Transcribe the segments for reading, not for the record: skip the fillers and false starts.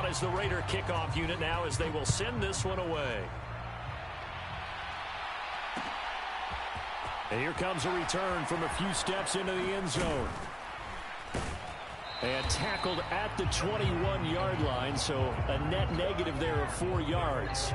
as the Raider kickoff unit now as they will send this one away. And here comes a return from a few steps into the end zone. And tackled at the 21-yard line, so a net negative there of 4 yards.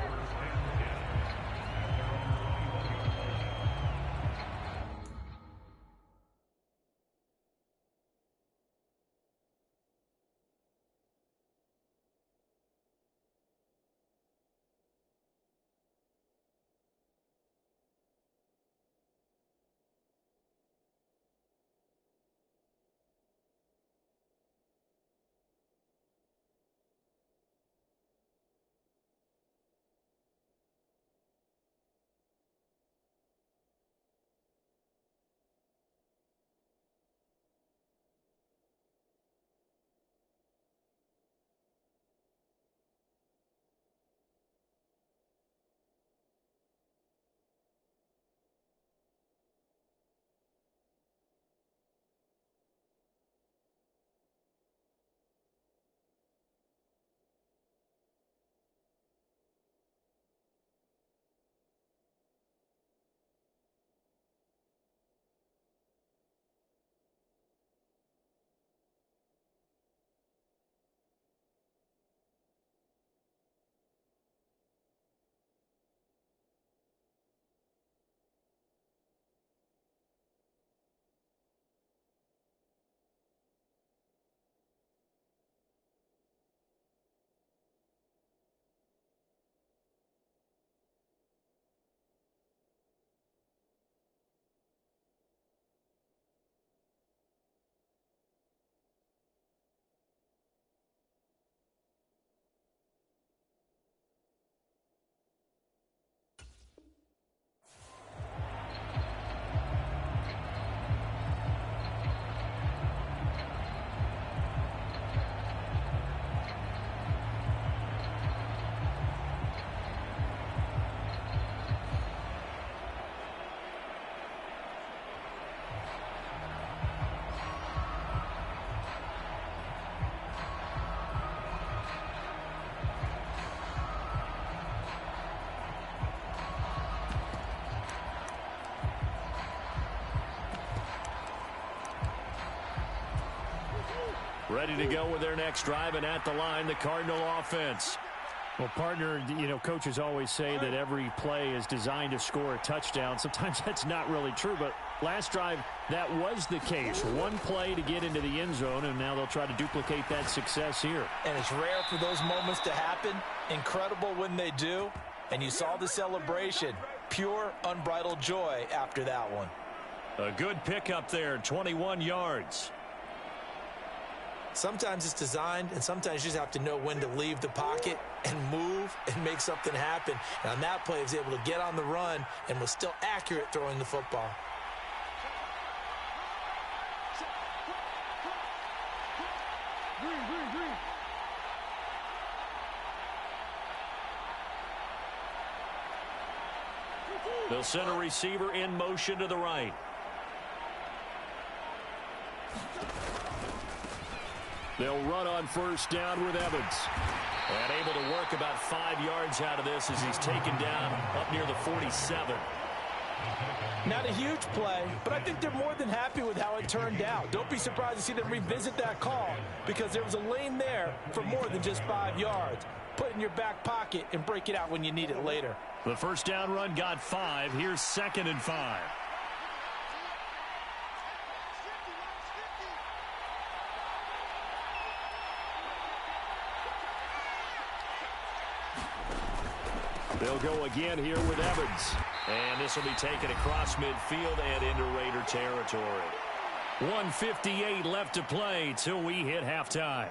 Ready to go with their next drive, and at the line, the Cardinal offense. Well, partner, coaches always say that every play is designed to score a touchdown. Sometimes that's not really true, but last drive, that was the case. One play to get into the end zone, and now they'll try to duplicate that success here. And it's rare for those moments to happen. Incredible when they do. And you saw the celebration. Pure, unbridled joy after that one. A good pickup there, 21 yards. Sometimes it's designed, and sometimes you just have to know when to leave the pocket and move and make something happen. And on that play, he was able to get on the run and was still accurate throwing the football. They'll send a receiver in motion to the right. They'll run on first down with Evans. And able to work about 5 yards out of this as he's taken down up near the 47. Not a huge play, but I think they're more than happy with how it turned out. Don't be surprised to see them revisit that call because there was a lane there for more than just 5 yards. Put it in your back pocket and break it out when you need it later. The first down run got 5. Here's 2nd and 5. They'll go again here with Evans. And this will be taken across midfield and into Raider territory. 1:58 left to play till we hit halftime.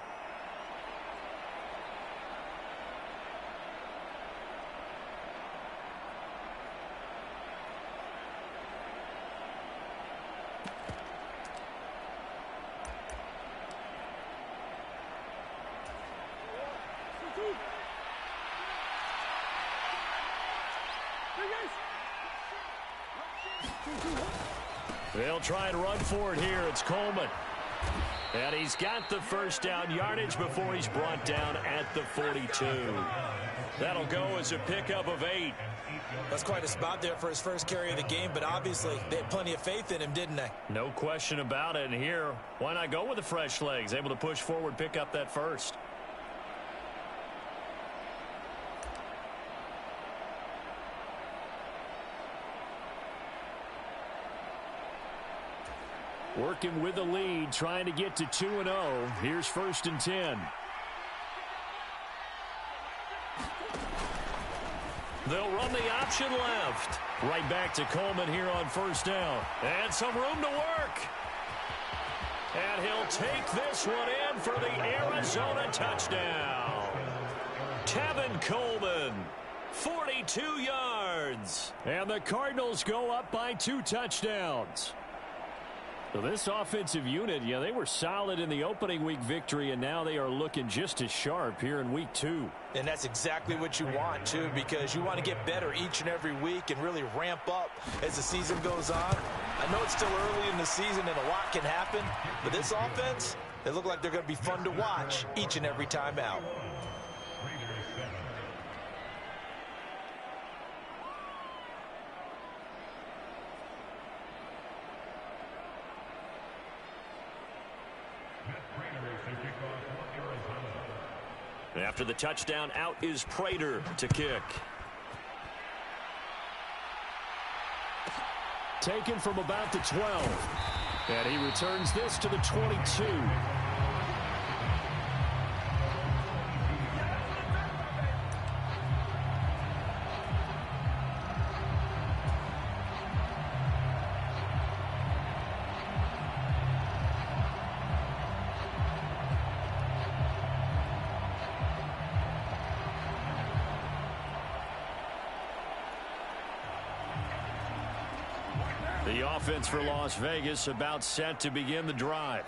They'll try and run for it here. It's Coleman. And he's got the first down yardage before he's brought down at the 42. That'll go as a pickup of 8. That's quite a spot there for his first carry of the game, but obviously they had plenty of faith in him, didn't they? No question about it. And here, why not go with the fresh legs? Able to push forward, pick up that first. Working with the lead, trying to get to 2-0. Here's 1st and 10. They'll run the option left. Right back to Coleman here on 1st down. And some room to work. And he'll take this one in for the Arizona touchdown. Tevin Coleman, 42 yards. And the Cardinals go up by 2 touchdowns. So this offensive unit, yeah, they were solid in the opening week victory, and now they are looking just as sharp here in week 2. And that's exactly what you want, too, because you want to get better each and every week and really ramp up as the season goes on. I know it's still early in the season and a lot can happen, but this offense, they look like they're going to be fun to watch each and every time out. After the touchdown, out is Prater to kick. Taken from about the 12. And he returns this to the 22. The offense for Las Vegas about set to begin the drive.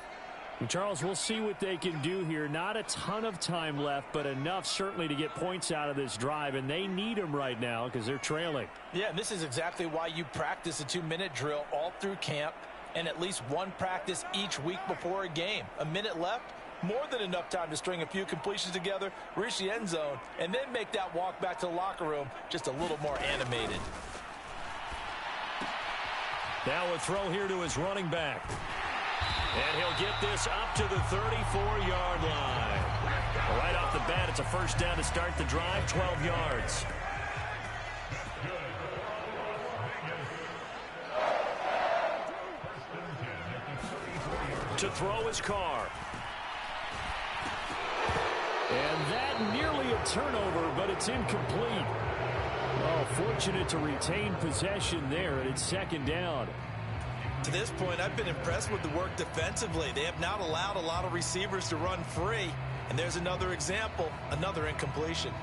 And Charles, we'll see what they can do here. Not a ton of time left, but enough certainly to get points out of this drive, and they need them right now because they're trailing. Yeah, and this is exactly why you practice a 2-minute drill all through camp and at least one practice each week before a game. A minute left, more than enough time to string a few completions together, reach the end zone, and then make that walk back to the locker room just a little more animated. Now a throw here to his running back. And he'll get this up to the 34-yard line. Right off the bat, it's a first down to start the drive, 12 yards. To throw his Carr. And that nearly a turnover, but it's incomplete. Oh, fortunate to retain possession there, and it's second down. To this point, I've been impressed with the work defensively. They have not allowed a lot of receivers to run free. And there's another example, another incompletion.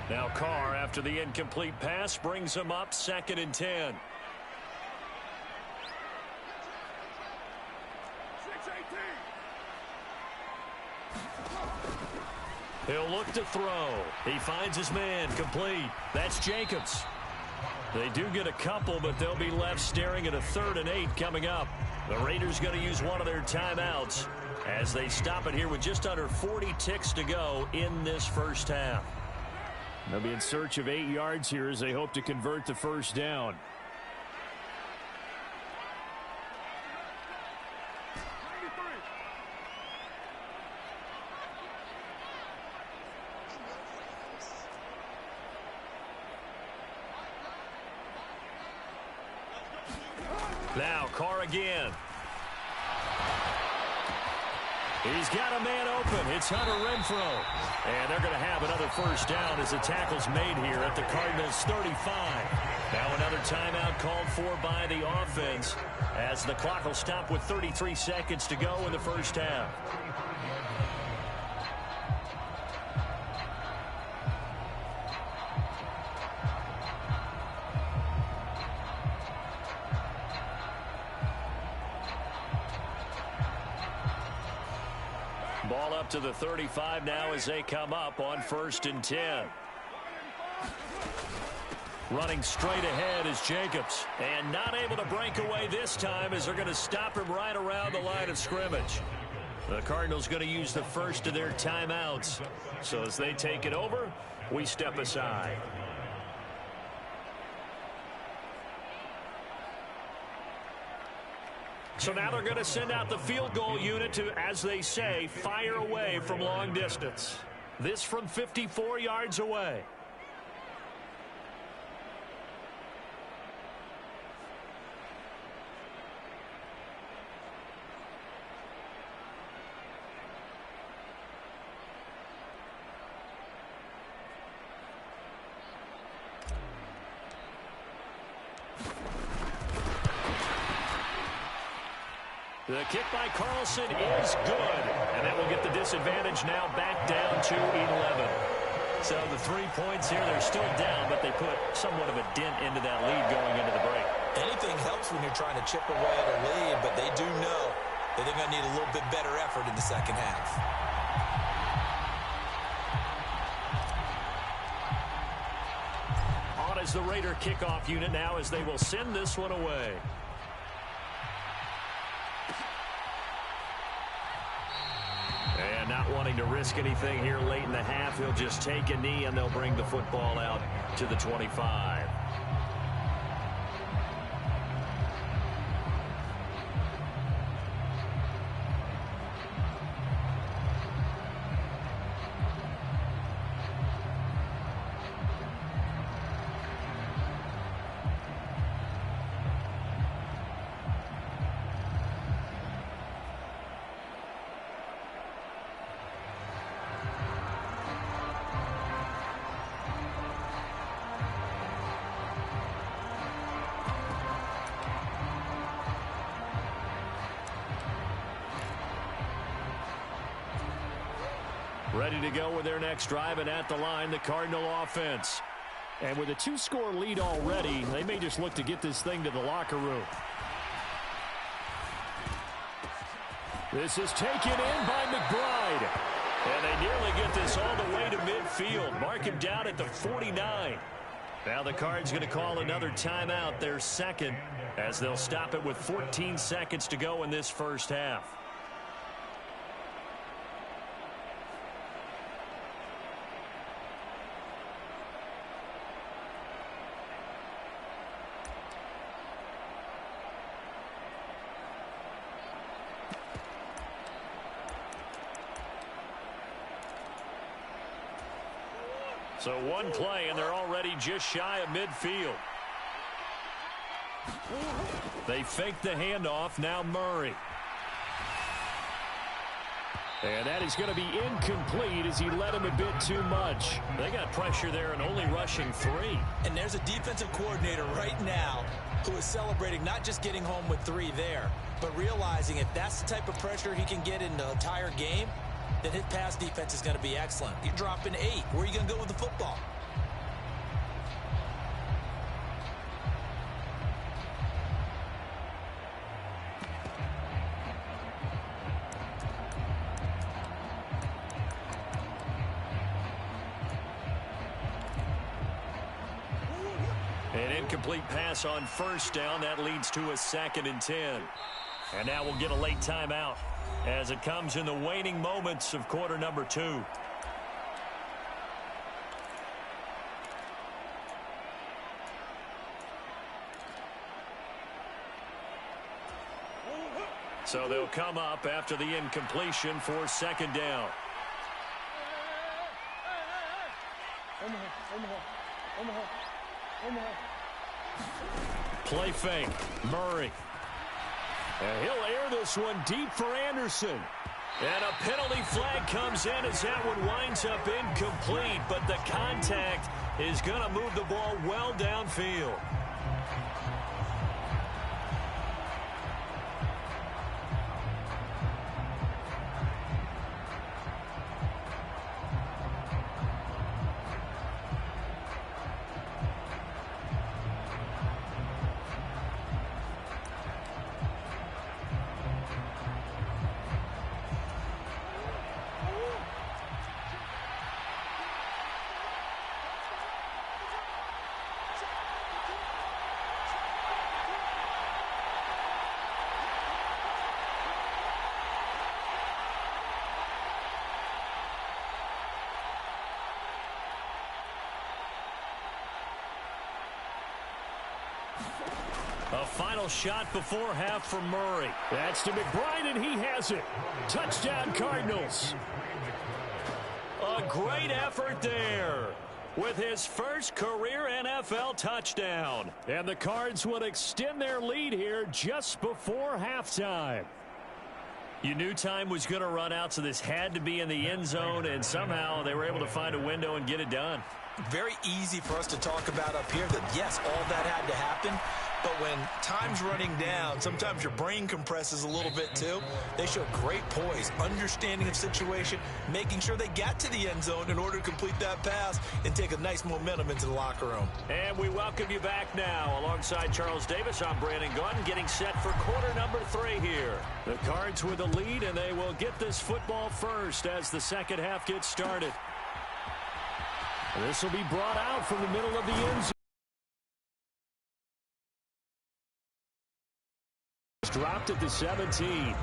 Now Carr, after the incomplete pass, brings him up 2nd and 10. He'll look to throw. He finds his man, complete. That's Jacobs. They do get a couple, but they'll be left staring at a 3rd and 8 coming up. The Raiders going to use one of their timeouts as they stop it here with just under 40 ticks to go in this first half. They'll be in search of 8 yards here as they hope to convert the first down. Now Carr again. He's got a man open. It's Hunter Renfrow. And they're going to have another first down as the tackle's made here at the Cardinals' 35. Now another timeout called for by the offense as the clock will stop with 33 seconds to go in the first half. Ball up to the 35 now as they come up on 1st and 10. Running straight ahead is Jacobs. And not able to break away this time as they're going to stop him right around the line of scrimmage. The Cardinals going to use the first of their timeouts. So as they take it over, we step aside. So now they're going to send out the field goal unit to, as they say, fire away from long distance. This from 54 yards away. The kick by Carlson is good. And that will get the disadvantage now back down to 11. So the 3 points here, they're still down, but they put somewhat of a dent into that lead going into the break. Anything helps when you're trying to chip away at a lead, but they do know that they're going to need a little bit better effort in the second half. On is the Raider kickoff unit now as they will send this one away. And not wanting to risk anything here late in the half, he'll just take a knee and they'll bring the football out to the 25. Ready to go with their next drive, and at the line, the Cardinal offense. And with a 2-score lead already, they may just look to get this thing to the locker room. This is taken in by McBride. And they nearly get this all the way to midfield. Mark him down at the 49. Now the Cards going to call another timeout, their second, as they'll stop it with 14 seconds to go in this first half. So one play, and they're already just shy of midfield. They fake the handoff. Now Murray. And that is going to be incomplete as he led him a bit too much. They got pressure there and only rushing 3. And there's a defensive coordinator right now who is celebrating not just getting home with 3 there, but realizing if that's the type of pressure he can get in the entire game, then his pass defense is going to be excellent. You're dropping 8. Where are you going to go with the football? An incomplete pass on first down. That leads to a 2nd and 10. And now we'll get a late timeout as it comes in the waning moments of quarter number 2. So they'll come up after the incompletion for 2nd down. Play fake. Murray. And he'll air this one deep for Anderson. And a penalty flag comes in as that one winds up incomplete. But the contact is going to move the ball well downfield. A final shot before half for Murray. That's to McBride, and he has it. Touchdown, Cardinals. A great effort there with his first career NFL touchdown. And the Cards will extend their lead here just before halftime. You knew time was going to run out, so this had to be in the end zone, and somehow they were able to find a window and get it done. Very easy for us to talk about up here that, yes, all that had to happen. But when time's running down, sometimes your brain compresses a little bit too. They showed great poise, understanding of situation, making sure they got to the end zone in order to complete that pass and take a nice momentum into the locker room. And we welcome you back now. Alongside Charles Davis, I'm Brandon Gaudin, getting set for quarter number 3 here. The Cards with the lead, and they will get this football first as the second half gets started. This will be brought out from the middle of the end zone. Dropped at the 17.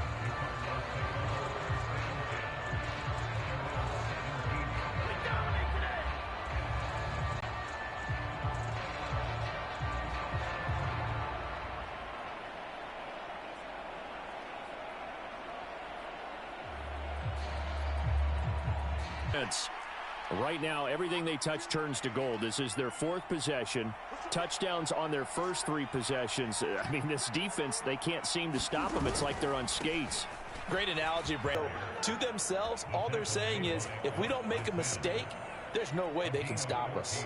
Right now, everything they touch turns to gold. This is their 4th possession. Touchdowns on their first 3 possessions. I mean, this defense, they can't seem to stop them. It's like they're on skates. Great analogy, Brandon. To themselves, all they're saying is, if we don't make a mistake, there's no way they can stop us.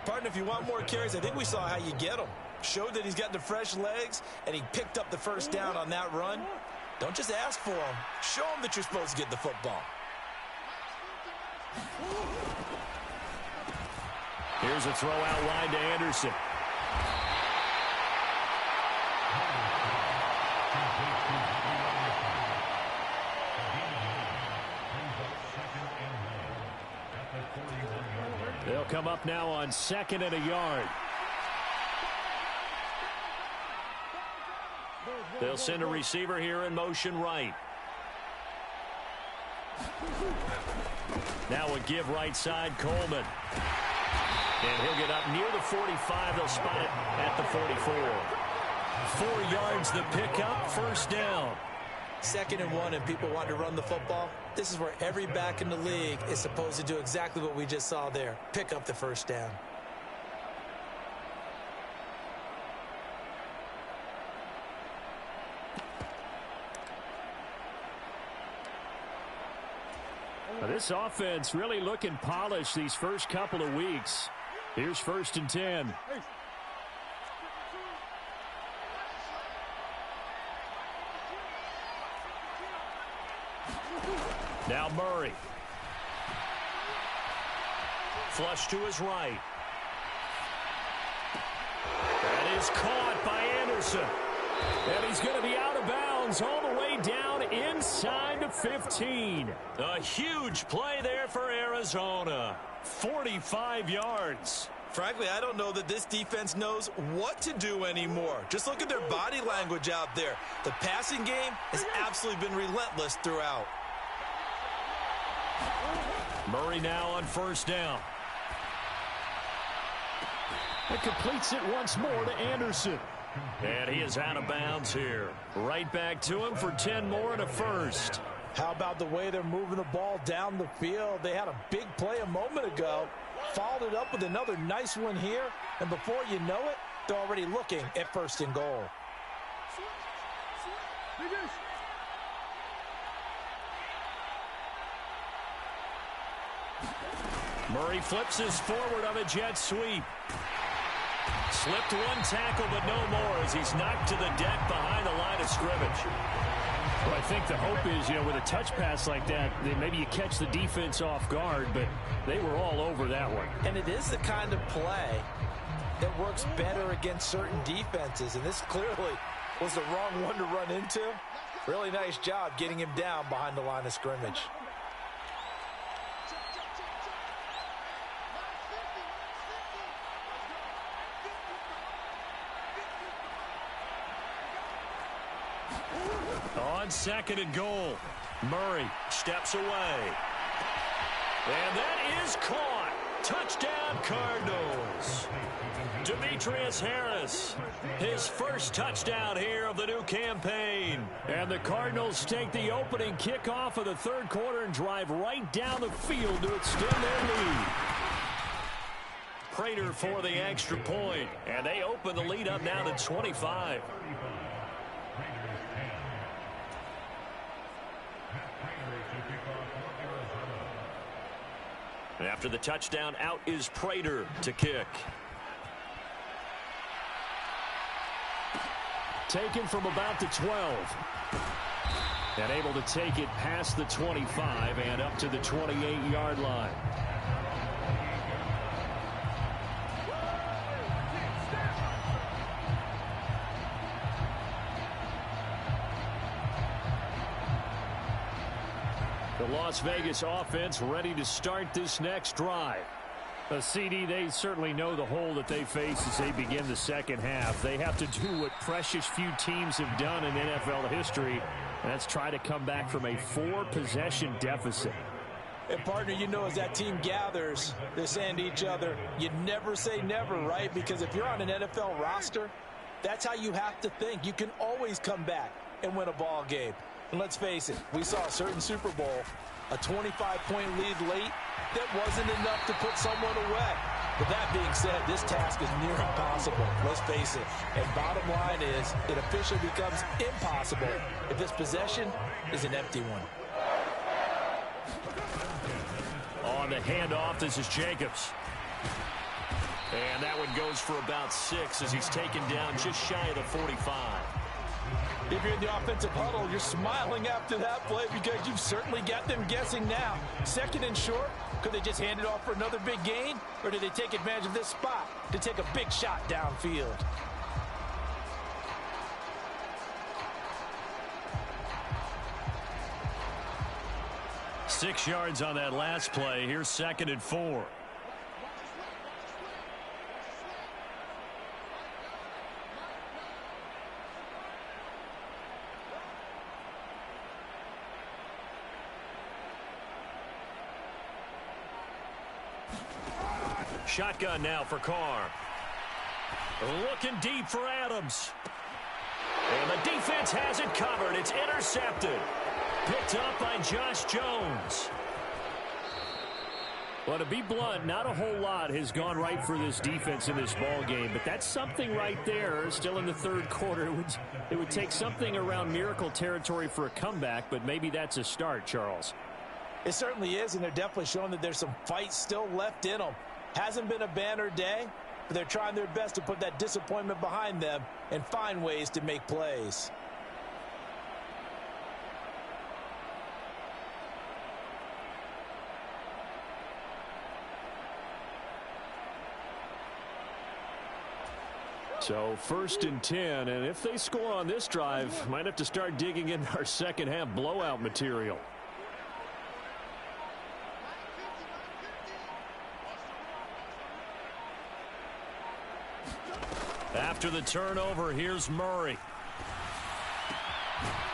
Partner, if you want more carries, I think we saw how you get them. Showed that he's got the fresh legs, and he picked up the first down on that run. Don't just ask for them. Show them that you're supposed to get the football. Here's a throw out wide to Anderson. They'll come up now on 2nd and a yard. They'll send a receiver here in motion right. Now a give right side, Coleman. And he'll get up near the 45. They'll spot it at the 44. 4 yards the pickup, first down. 2nd and 1, and people want to run the football. This is where every back in the league is supposed to do exactly what we just saw there. Pick up the first down. This offense really looking polished these first couple of weeks. Here's 1st and 10. Now Murray. Flush to his right. That is caught by Anderson. And he's going to be out of bounds all the way down inside the 15. A huge play there for Arizona. 45 yards. Frankly, I don't know that this defense knows what to do anymore. Just look at their body language out there. The passing game has absolutely been relentless throughout. Murray now on 1st down. It completes it once more to Anderson. And he is out of bounds here. Right back to him for 10 more and a first. How about the way they're moving the ball down the field? They had a big play a moment ago. Followed it up with another nice one here. And before you know it, they're already looking at 1st and goal. Murray flips his forward on a jet sweep. Slipped one tackle, but no more as he's knocked to the deck behind the line of scrimmage. Well, I think the hope is, with a touch pass like that, maybe you catch the defense off guard, but they were all over that one. And it is the kind of play that works better against certain defenses, and this clearly was the wrong one to run into. Really nice job getting him down behind the line of scrimmage. On 2nd and goal, Murray steps away. And that is caught. Touchdown, Cardinals. Demetrius Harris, his first touchdown here of the new campaign. And the Cardinals take the opening kickoff of the third quarter and drive right down the field to extend their lead. Prater for the extra point, and they open the lead up now to 25. After the touchdown, out is Prater to kick. Taken from about the 12. And able to take it past the 25 and up to the 28-yard line. The Las Vegas offense ready to start this next drive. CD, they certainly know the hole that they face as they begin the second half. They have to do what precious few teams have done in NFL history, and that's try to come back from a 4-possession deficit. And, partner, you know, as that team gathers, they're saying to each other, you never say never, right? Because if you're on an NFL roster, that's how you have to think. You can always come back and win a ball game. And let's face it, we saw a certain Super Bowl, a 25-point lead late, that wasn't enough to put someone away. But that being said, this task is near impossible. Let's face it. And bottom line is, it officially becomes impossible if this possession is an empty one. On the handoff, this is Jacobs. And that one goes for about 6 as he's taken down just shy of the 45. If you're in the offensive huddle, you're smiling after that play because you've certainly got them guessing now. Second and short, could they just hand it off for another big gain? Or did they take advantage of this spot to take a big shot downfield? Six yards on that last play. Here's 2nd and 4. Shotgun now for Carr. Looking deep for Adams. And the defense has it covered. It's intercepted. Picked up by Josh Jones. Well, to be blunt, not a whole lot has gone right for this defense in this ball game, but that's something right there. Still in the third quarter. It would take something around miracle territory for a comeback, but maybe that's a start, Charles. It certainly is, and they're definitely showing that there's some fight still left in them. Hasn't been a banner day, but they're trying their best to put that disappointment behind them and find ways to make plays. So 1st and 10, and if they score on this drive, might have to start digging into our second half blowout material. After the turnover, here's Murray.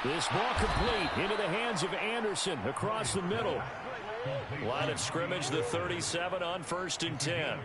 This ball complete into the hands of Anderson across the middle. Line of scrimmage, the 37 on 1st and 10.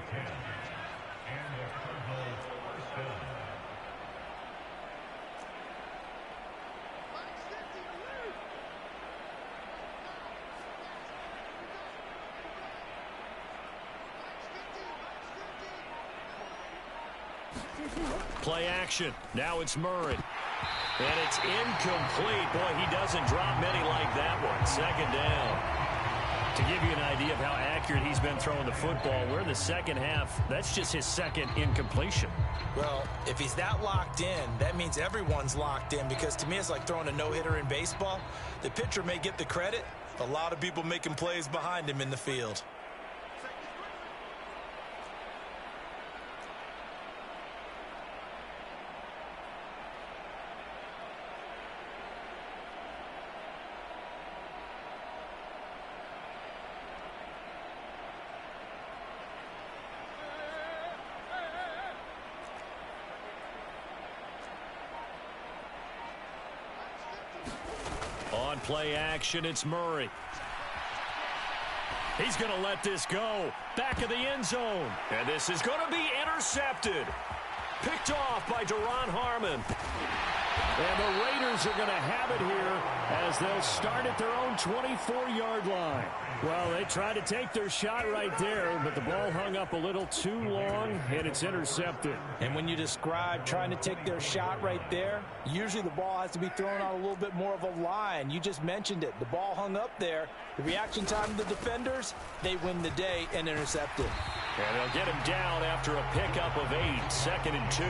Play action. Now it's Murray. And it's incomplete. Boy, he doesn't drop many like that one. 2nd down. To give you an idea of how accurate he's been throwing the football, we're in the second half. That's just his 2nd incompletion. Well, if he's that locked in, that means everyone's locked in, because to me it's like throwing a no-hitter in baseball. The pitcher may get the credit. A lot of people making plays behind him in the field. On play action, it's Murray. He's going to let this go. Back of the end zone. And this is going to be intercepted. Picked off by Duron Harmon. And the Raiders are going to have it here as they'll start at their own 24-yard line. Well, they tried to take their shot right there, but the ball hung up a little too long, and it's intercepted. And when you describe trying to take their shot right there, usually the ball has to be thrown on a little bit more of a line. You just mentioned it. The ball hung up there. The reaction time of the defenders, they win the day and intercept it. And they'll get him down after a pickup of 8, 2nd and 2.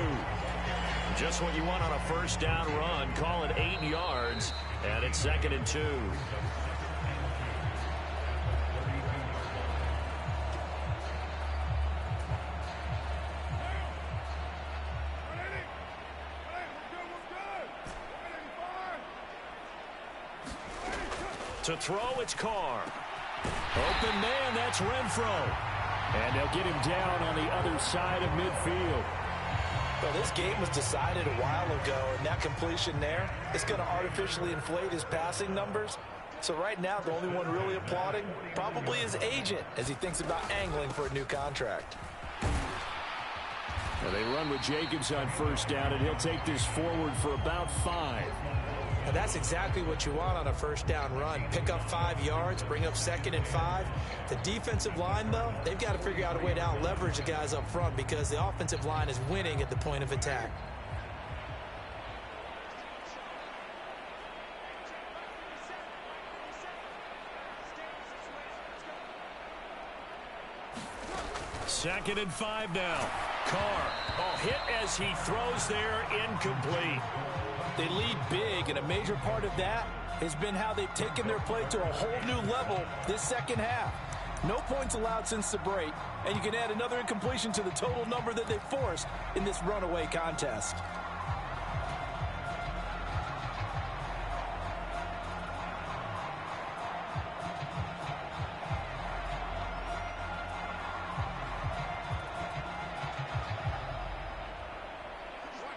Just what you want on a first down run. Call it 8 yards, and it's 2nd and 2. To throw, it's Carr. Open man, that's Renfro. And they'll get him down on the other side of midfield. Well, this game was decided a while ago, and that completion there, it's going to artificially inflate his passing numbers. So right now, the only one really applauding probably his agent as he thinks about angling for a new contract. Well, they run with Jacobs on first down, and he'll take this forward for about 5. And that's exactly what you want on a first down run. Pick up 5 yards, bring up 2nd and 5. The defensive line, though, they've got to figure out a way to out-leverage the guys up front because the offensive line is winning at the point of attack. Second and 5 now. Carr, hit as he throws there, incomplete. They lead big, and a major part of that has been how they've taken their play to a whole new level this second half. No points allowed since the break, and you can add another incompletion to the total number that they forced in this runaway contest.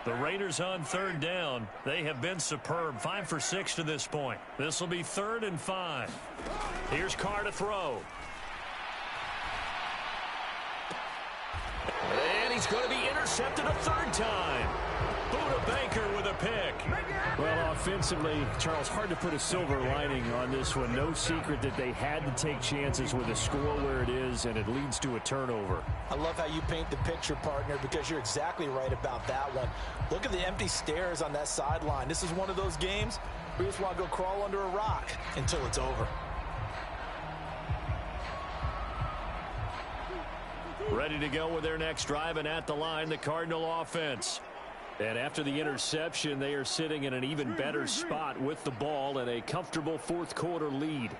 The Raiders on third down. They have been superb. 5 for 6 to this point. This will be 3rd and 5. Here's Carr to throw. And he's going to be intercepted a 3rd time. Budda Baker with a pick. Well, offensively, Charles, hard to put a silver lining on this one. No secret that they had to take chances with a score where it is, and it leads to a turnover. I love how you paint the picture, partner, because you're exactly right about that one. Look at the empty stares on that sideline. This is one of those games where you just want to go crawl under a rock until it's over. Ready to go with their next drive, and at the line, the Cardinal offense. And after the interception, they are sitting in an even better spot with the ball and a comfortable 4th quarter lead.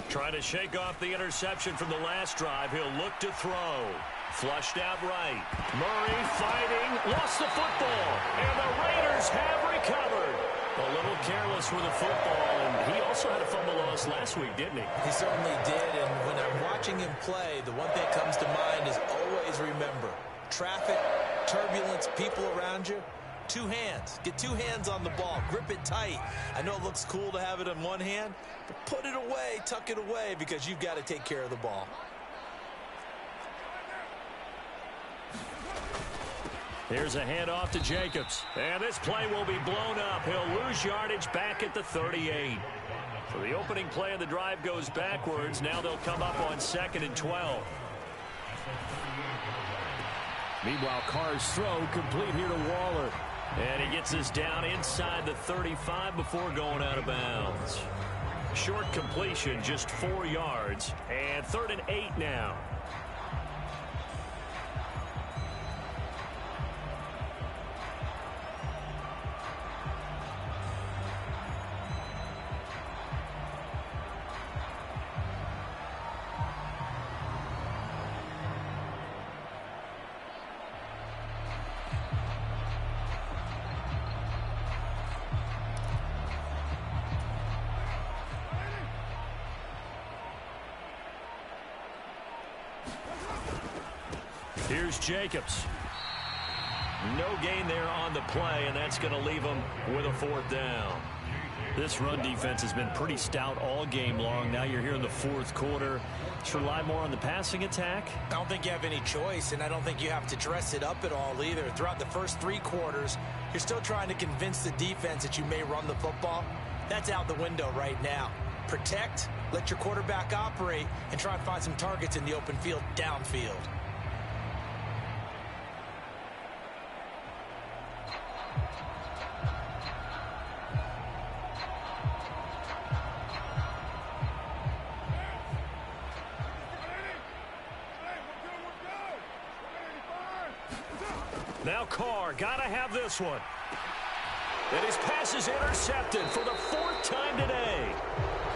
Trying to shake off the interception from the last drive. He'll look to throw. Flushed out right. Murray fighting. Lost the football. And the Raiders have recovered. A little careless with the football. And he also had a fumble loss last week, didn't he? He certainly did. And when I'm watching him play, the one thing that comes to mind is always remember. Traffic, turbulence, people around you. 2 hands. Get 2 hands on the ball. Grip it tight. I know it looks cool to have it in one hand, but put it away, tuck it away, because you've got to take care of the ball. Here's a handoff to Jacobs. And this play will be blown up. He'll lose yardage back at the 38. So the opening play of the drive goes backwards. Now they'll come up on 2nd and 12. Meanwhile, Carr's throw complete here to Waller. And he gets us down inside the 35 before going out of bounds. Short completion, just 4 yards. And 3rd and 8 now. Here's Jacobs. No gain there on the play, and that's going to leave him with a 4th down. This run defense has been pretty stout all game long. Now you're here in the fourth quarter. Just rely more on the passing attack. I don't think you have any choice, and I don't think you have to dress it up at all either. Throughout the first 3 quarters, you're still trying to convince the defense that you may run the football. That's out the window right now. Protect, let your quarterback operate, and try and find some targets in the open field downfield. Now Carr, gotta have this one. And his pass is intercepted for the 4th time today.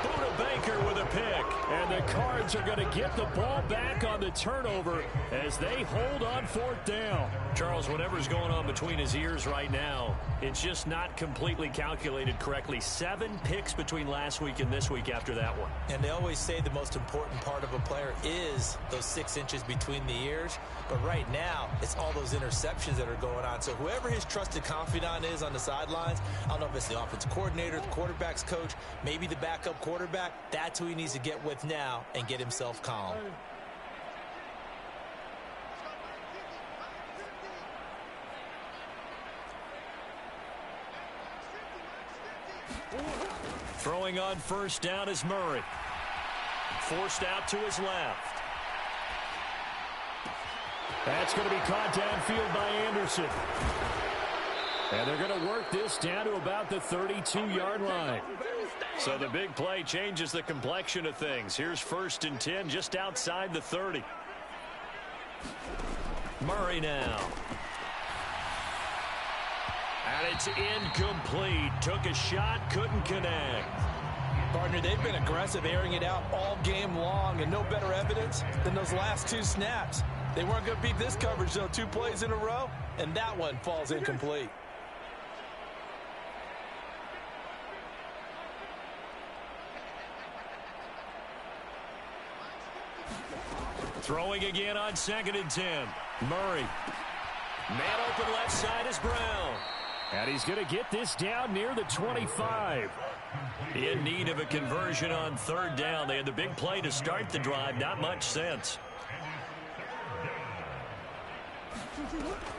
Buda Baker with a pick. And the Cards are going to get the ball back on the turnover as they hold on 4th down. Charles, whatever's going on between his ears right now, it's just not completely calculated correctly. 7 picks between last week and this week after that one. And they always say the most important part of a player is those 6 inches between the ears. But right now, it's all those interceptions that are going on. So whoever his trusted confidant is on the sidelines, I don't know if it's the offensive coordinator, the quarterback's coach, maybe the backup quarterback, that's who he needs to get with now and get himself calm. Throwing on first down is Murray. Forced out to his left. That's going to be caught downfield by Anderson. And they're going to work this down to about the 32-yard line. So the big play changes the complexion of things. Here's 1st and 10 just outside the 30. Murray now. And it's incomplete. Took a shot, couldn't connect. Partner, they've been aggressive, airing it out all game long, and no better evidence than those last 2 snaps. They weren't going to beat this coverage, though. 2 plays in a row, and that one falls incomplete. Throwing again on 2nd and 10. Murray. Man open left side is Brown. And he's going to get this down near the 25. In need of a conversion on 3rd down. They had the big play to start the drive. Not much sense.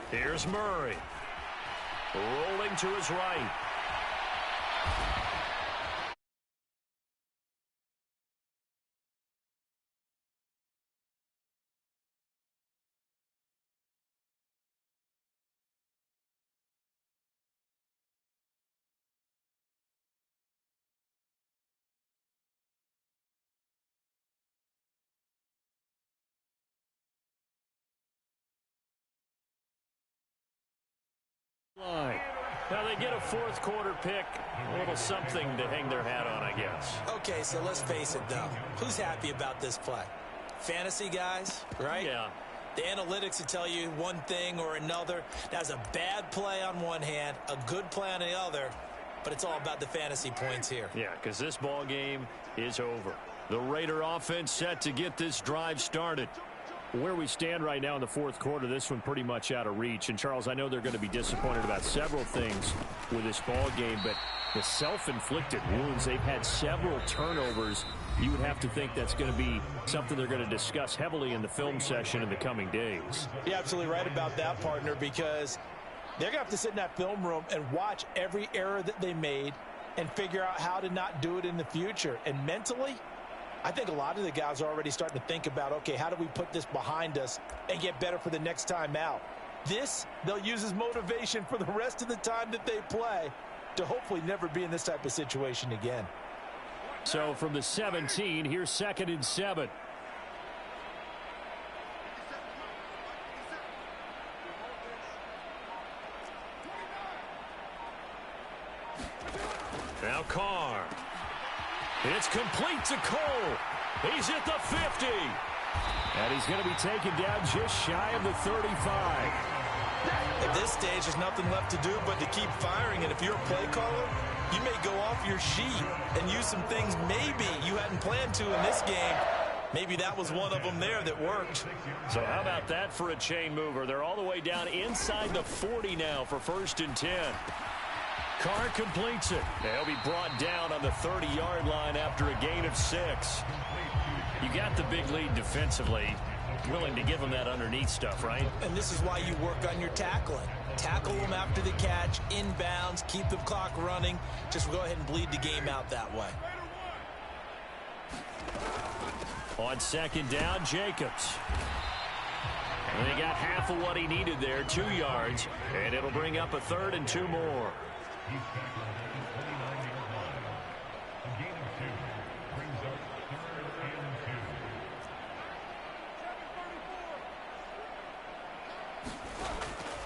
Here's Murray. Rolling to his right. Now they get a 4th quarter pick, a little something to hang their hat on, I guess. Okay, so let's face it, though. Who's happy about this play? Fantasy guys, right? Yeah. The analytics will tell you one thing or another. That's a bad play on one hand, a good play on the other, but it's all about the fantasy points here. Yeah, because this ball game is over. The Raider offense set to get this drive started. Where we stand right now in the 4th quarter, this one pretty much out of reach. And, Charles, I know they're going to be disappointed about several things with this ball game, but the self-inflicted wounds, they've had several turnovers. You would have to think that's going to be something they're going to discuss heavily in the film session in the coming days. You're absolutely right about that, partner, because they're going to have to sit in that film room and watch every error that they made and figure out how to not do it in the future. And mentally, I think a lot of the guys are already starting to think about, okay, how do we put this behind us and get better for the next time out? This, they'll use as motivation for the rest of the time that they play to hopefully never be in this type of situation again. So from the 17, here's 2nd and 7. Now Carr. It's complete to Cole. He's at the 50. And he's going to be taken down just shy of the 35. At this stage, there's nothing left to do but to keep firing. And if you're a play caller, you may go off your sheet and use some things maybe you hadn't planned to in this game. Maybe that was one of them there that worked. So how about that for a chain mover? They're all the way down inside the 40 now for 1st and 10. Carr completes it. He'll be brought down on the 30-yard line after a gain of 6. You got the big lead defensively. Willing to give them that underneath stuff, right? And this is why you work on your tackling. Tackle them after the catch, inbounds, keep the clock running. Just go ahead and bleed the game out that way. On second down, Jacobs. And he got half of what he needed there, 2 yards. And it'll bring up a 3rd and 2 more.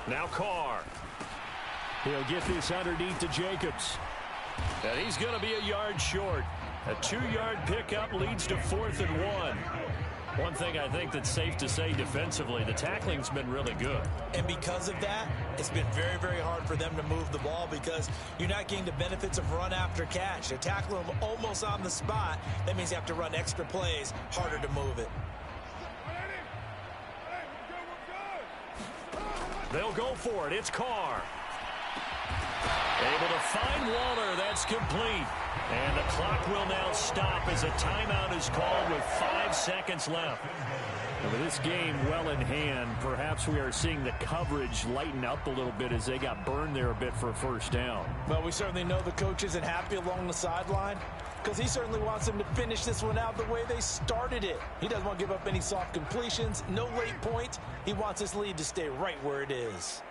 Now Carr. He'll get this underneath to Jacobs. And he's going to be a yard short. A 2-yard pickup leads to 4th and 1. One thing I think that's safe to say defensively, the tackling's been really good. And because of that, it's been very, very hard for them to move the ball because you're not getting the benefits of run after catch. They're tackling them almost on the spot. That means you have to run extra plays, harder to move it. They'll go for it. It's Carr. Able to find Waller. That's complete. And the clock will now stop as a timeout is called with 5 seconds left. And with this game well in hand, perhaps we are seeing the coverage lighten up a little bit as they got burned there a bit for a first down. Well, we certainly know the coach isn't happy along the sideline because he certainly wants them to finish this one out the way they started it. He doesn't want to give up any soft completions, no late points. He wants his lead to stay right where it is.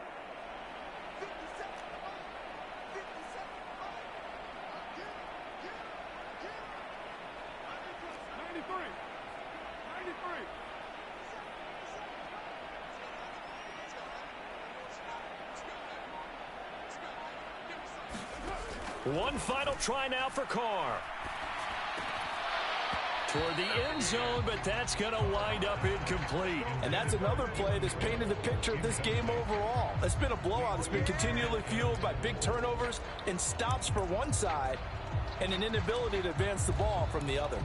One final try now for Carr. Toward the end zone, but that's going to wind up incomplete. And that's another play that's painted the picture of this game overall. It's been a blowout. It's been continually fueled by big turnovers and stops for one side and an inability to advance the ball from the other.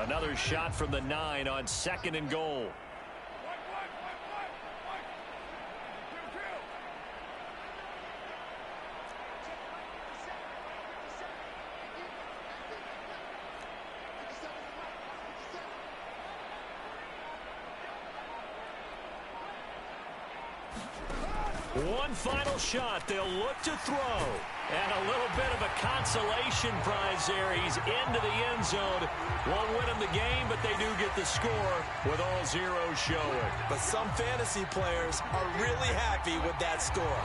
Another shot from the 9 on 2nd and goal. One final shot. They'll look to throw. And a little bit of a consolation prize there. He's into the end zone. Won't win him the game, but they do get the score with all zeros showing. But some fantasy players are really happy with that score.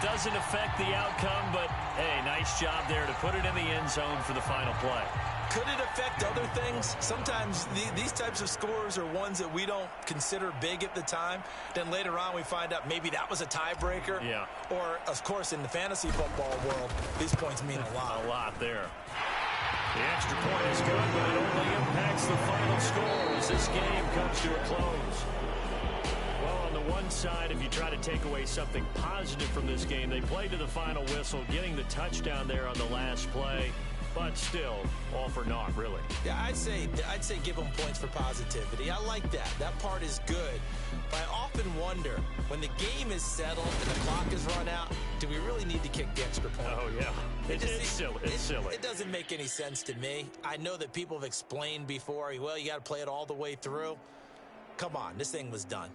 Doesn't affect the outcome, but, hey, nice job there to put it in the end zone for the final play. Could it affect other things? Sometimes these types of scores are ones that we don't consider big at the time. Then later on we find out maybe that was a tiebreaker. Yeah. Or, of course, in the fantasy football world, these points mean a lot. A lot there. The extra point is good, but it only impacts the final score as this game comes to a close. Well, on the one side, if you try to take away something positive from this game, they played to the final whistle, getting the touchdown there on the last play. But still, all for naught, really. Yeah, I'd say give them points for positivity. I like that. That part is good. But I often wonder, when the game is settled and the clock is run out, do we really need to kick the extra point? Oh, yeah. It's silly. It's silly. It doesn't make any sense to me. I know that people have explained before, well, you got to play it all the way through. Come on, this thing was done.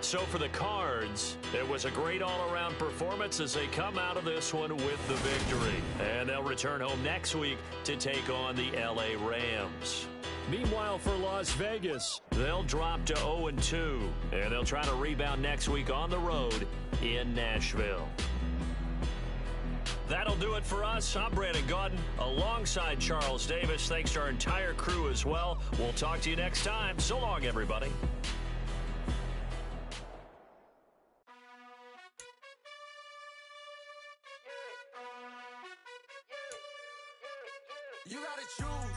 So for the Cards, it was a great all-around performance as they come out of this one with the victory. And they'll return home next week to take on the L.A. Rams. Meanwhile, for Las Vegas, they'll drop to 0-2, and they'll try to rebound next week on the road in Nashville. That'll do it for us. I'm Brandon Gaudin alongside Charles Davis. Thanks to our entire crew as well. We'll talk to you next time. So long, everybody. You gotta choose.